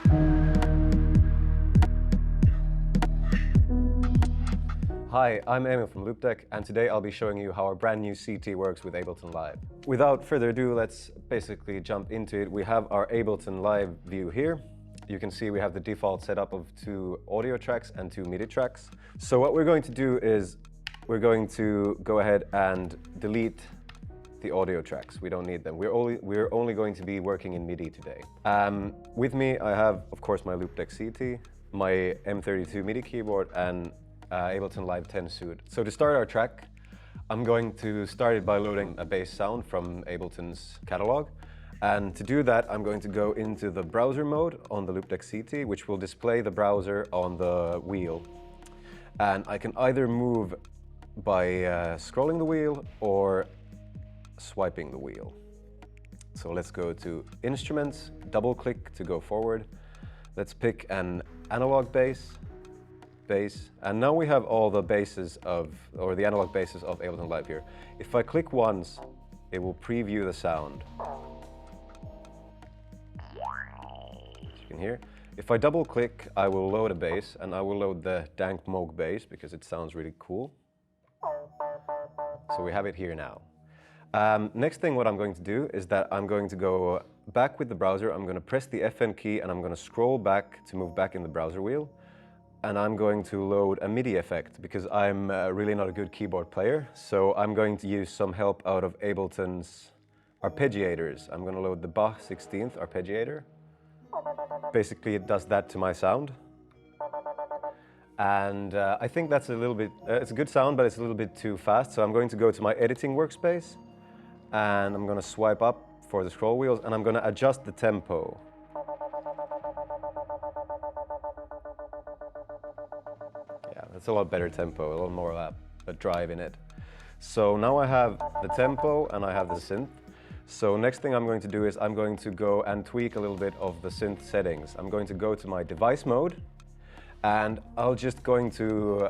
Hi, I'm Emil from Loupedeck, and today I'll be showing you how our brand new CT works with Ableton Live. Without further ado, let's basically jump into it. We have our Ableton Live view here. You can see we have the default setup of 2 audio tracks and 2 MIDI tracks. So what we're going to do is we're going to go ahead and delete the audio tracks. We don't need them. We're only going to be working in MIDI today. With me, I have, of course, my Loupedeck CT, my M32 MIDI keyboard, and Ableton Live 10 suit. So to start our track, I'm going to start it by loading a bass sound from Ableton's catalog. And to do that, I'm going to go into the browser mode on the Loupedeck CT, which will display the browser on the wheel. And I can either move by scrolling the wheel or swiping the wheel. So let's go to Instruments, double click to go forward. Let's pick an analog bass, and now we have all the basses or the analog basses of Ableton Live here. If I click once, it will preview the sound. As you can hear. If I double click, I will load a bass, and I will load the Dank Moog bass because it sounds really cool. So we have it here now. Next thing what I'm going to do is that I'm going to go back with the browser. I'm going to press the FN key and I'm going to scroll back to move back in the browser wheel. And I'm going to load a MIDI effect because I'm really not a good keyboard player. So I'm going to use some help out of Ableton's arpeggiators. I'm going to load the Bach 16th arpeggiator. Basically, it does that to my sound. And I think that's a little bit, it's a good sound, but it's a little bit too fast. So I'm going to go to my editing workspace and I'm going to swipe up for the scroll wheels and I'm going to adjust the tempo. It's a lot better tempo, a lot more a drive in it. So now I have the tempo and I have the synth. So next thing I'm going to do is I'm going to go and tweak a little bit of the synth settings. I'm going to go to my device mode and I'll just going to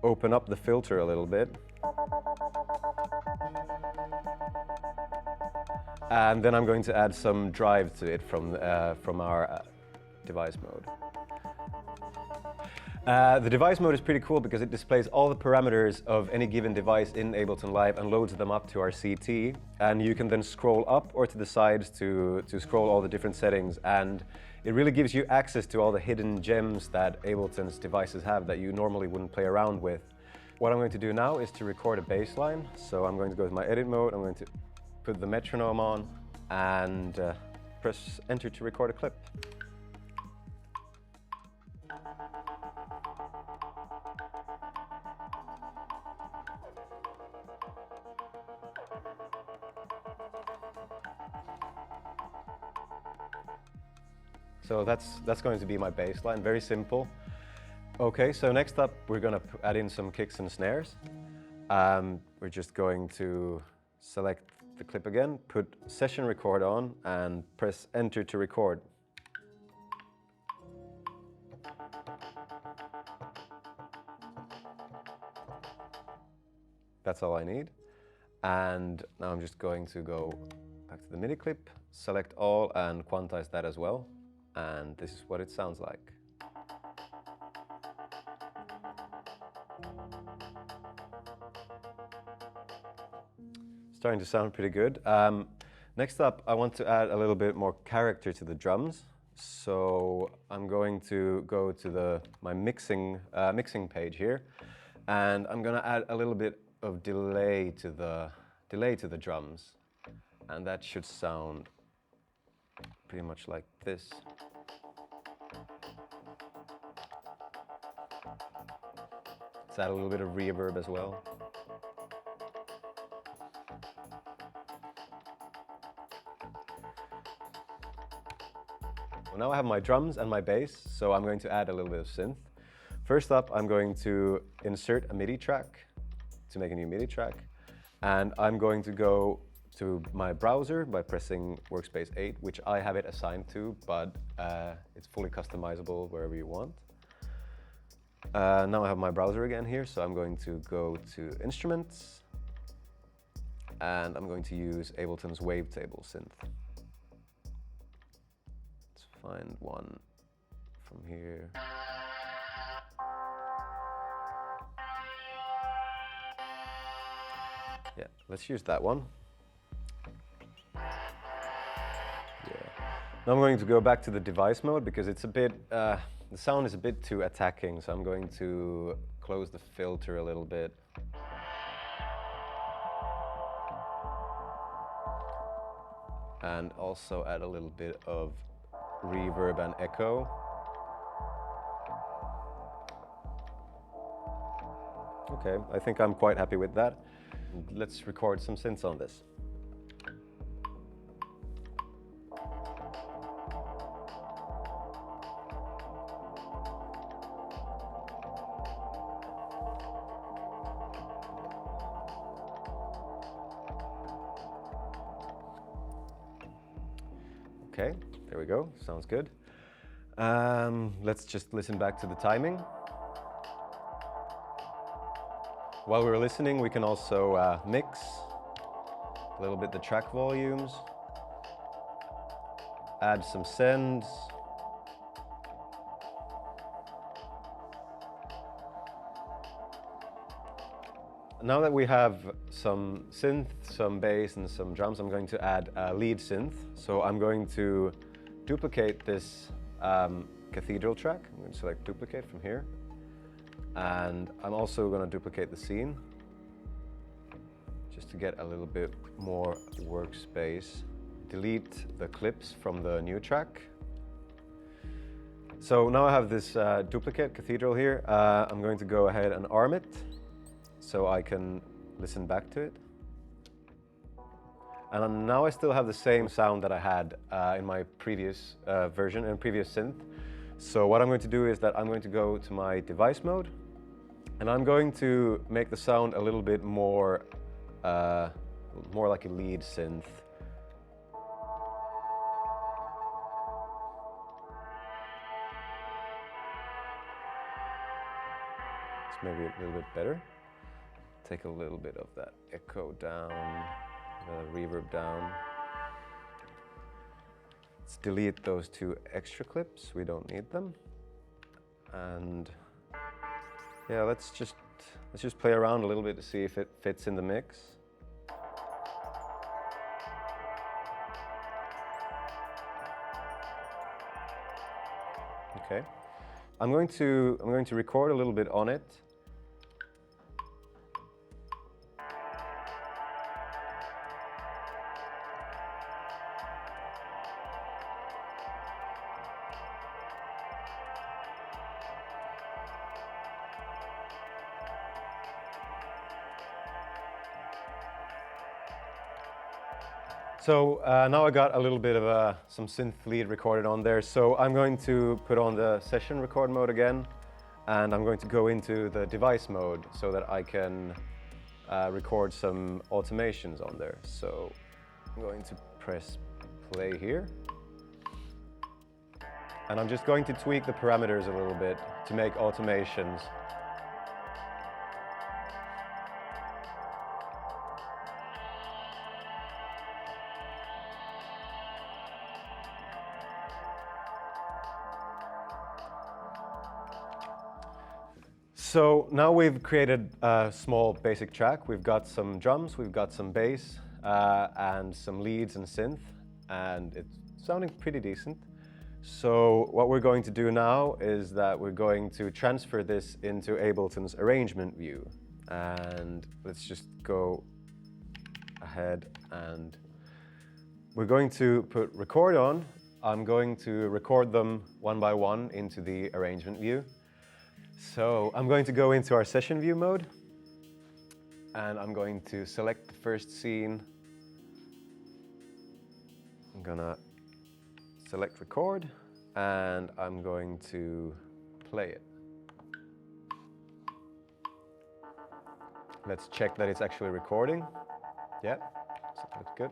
open up the filter a little bit. And then I'm going to add some drive to it from our device mode. The device mode is pretty cool because it displays all the parameters of any given device in Ableton Live and loads them up to our CT. And you can then scroll up or to the sides to scroll all the different settings. And it really gives you access to all the hidden gems that Ableton's devices have that you normally wouldn't play around with. What I'm going to do now is to record a bass line. So I'm going to go to my edit mode. I'm going to put the metronome on and press enter to record a clip. So that's going to be my bass line, very simple. Okay, so next up we're going to add in some kicks and snares. We're just going to select the clip again, put session record on and press enter to record. That's all I need. And now I'm just going to go back to the MIDI clip, select all and quantize that as well. And this is what it sounds like. Starting to sound pretty good. Next up, I want to add a little bit more character to the drums. So I'm going to go to my mixing page here, and I'm going to add a little bit of delay to the drums, and that should sound pretty much like this. Let's add a little bit of reverb as well. Well, now I have my drums and my bass, so I'm going to add a little bit of synth. First up, I'm going to insert a MIDI track to make a new MIDI track, and I'm going to go to my browser by pressing workspace 8, which I have it assigned to, but it's fully customizable wherever you want. Now I have my browser again here, so I'm going to go to Instruments, and I'm going to use Ableton's Wavetable synth. It's find one from here. Yeah, let's use that one. Now I'm going to go back to the device mode because it's a bit, the sound is a bit too attacking, so I'm going to close the filter a little bit. And also add a little bit of reverb and echo. Okay, I think I'm quite happy with that. Let's record some synths on this. Okay, there we go, sounds good. Let's just listen back to the timing. While we're listening, we can also mix a little bit the track volumes, add some sends. Now that we have some synth, some bass, and some drums, I'm going to add a lead synth. So I'm going to duplicate this cathedral track. I'm going to select duplicate from here. And I'm also going to duplicate the scene just to get a little bit more workspace. Delete the clips from the new track. So now I have this duplicate cathedral here. I'm going to go ahead and arm it so I can listen back to it. And now I still have the same sound that I had in my previous version and previous synth. So what I'm going to do is that I'm going to go to my device mode and I'm going to make the sound a little bit more like a lead synth. It's maybe a little bit better. Take a little bit of that echo down, reverb down. Let's delete those two extra clips, we don't need them. And yeah, let's just play around a little bit to see if it fits in the mix. Okay. I'm going to record a little bit on it. So now I got a little bit of some synth lead recorded on there. So I'm going to put on the session record mode again, and I'm going to go into the device mode so that I can record some automations on there. So I'm going to press play here. And I'm just going to tweak the parameters a little bit to make automations. So now we've created a small basic track. We've got some drums, we've got some bass, and some leads and synth, and it's sounding pretty decent. So what we're going to do now is that we're going to transfer this into Ableton's arrangement view. And let's just go ahead and we're going to put record on. I'm going to record them one by one into the arrangement view. So I'm going to go into our session view mode and I'm going to select the first scene. I'm gonna select record and I'm going to play it. Let's check that it's actually recording. Yeah, so that's good.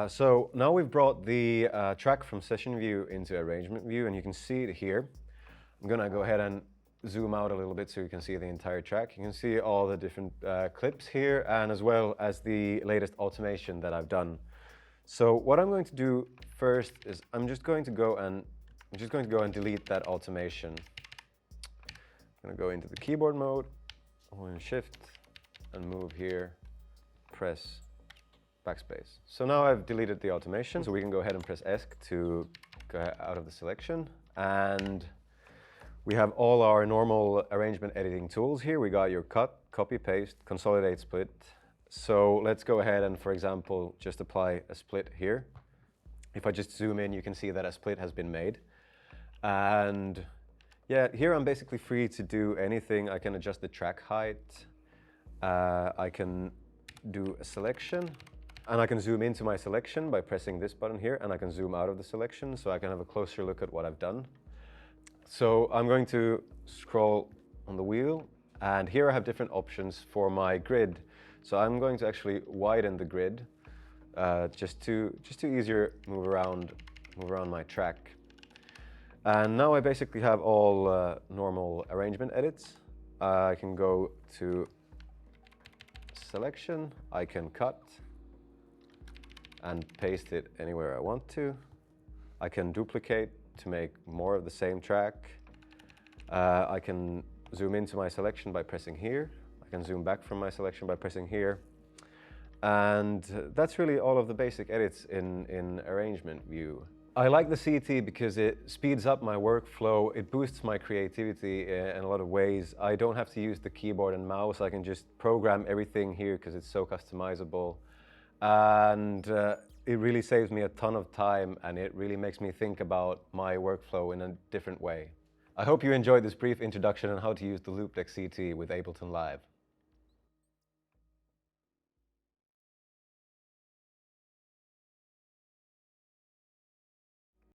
So now we've brought the track from session view into arrangement view, and you can see it here. I'm gonna go ahead and zoom out a little bit so you can see the entire track. You can see all the different clips here, and as well as the latest automation that I've done. So what I'm going to do first is I'm just going to go and delete that automation. I'm gonna go into the keyboard mode, hold in Shift and move here, press backspace. So now I've deleted the automation, so we can go ahead and press ESC to go out of the selection, and we have all our normal arrangement editing tools here. We got your cut, copy, paste, consolidate, split. So let's go ahead and, for example, just apply a split here. If I just zoom in, you can see that a split has been made. And yeah, here I'm basically free to do anything. I can adjust the track height. I can do a selection, and I can zoom into my selection by pressing this button here, and I can zoom out of the selection so I can have a closer look at what I've done. So I'm going to scroll on the wheel, and here I have different options for my grid. So I'm going to actually widen the grid just to easier move around my track. And now I basically have all normal arrangement edits. I can go to selection, I can cut and paste it anywhere I want to. I can duplicate to make more of the same track. I can zoom into my selection by pressing here. I can zoom back from my selection by pressing here. And that's really all of the basic edits in arrangement view. I like the CT because it speeds up my workflow, it boosts my creativity in a lot of ways. I don't have to use the keyboard and mouse, I can just program everything here because it's so customizable. And it really saves me a ton of time, and it really makes me think about my workflow in a different way. I hope you enjoyed this brief introduction on how to use the Loupedeck CT with Ableton Live.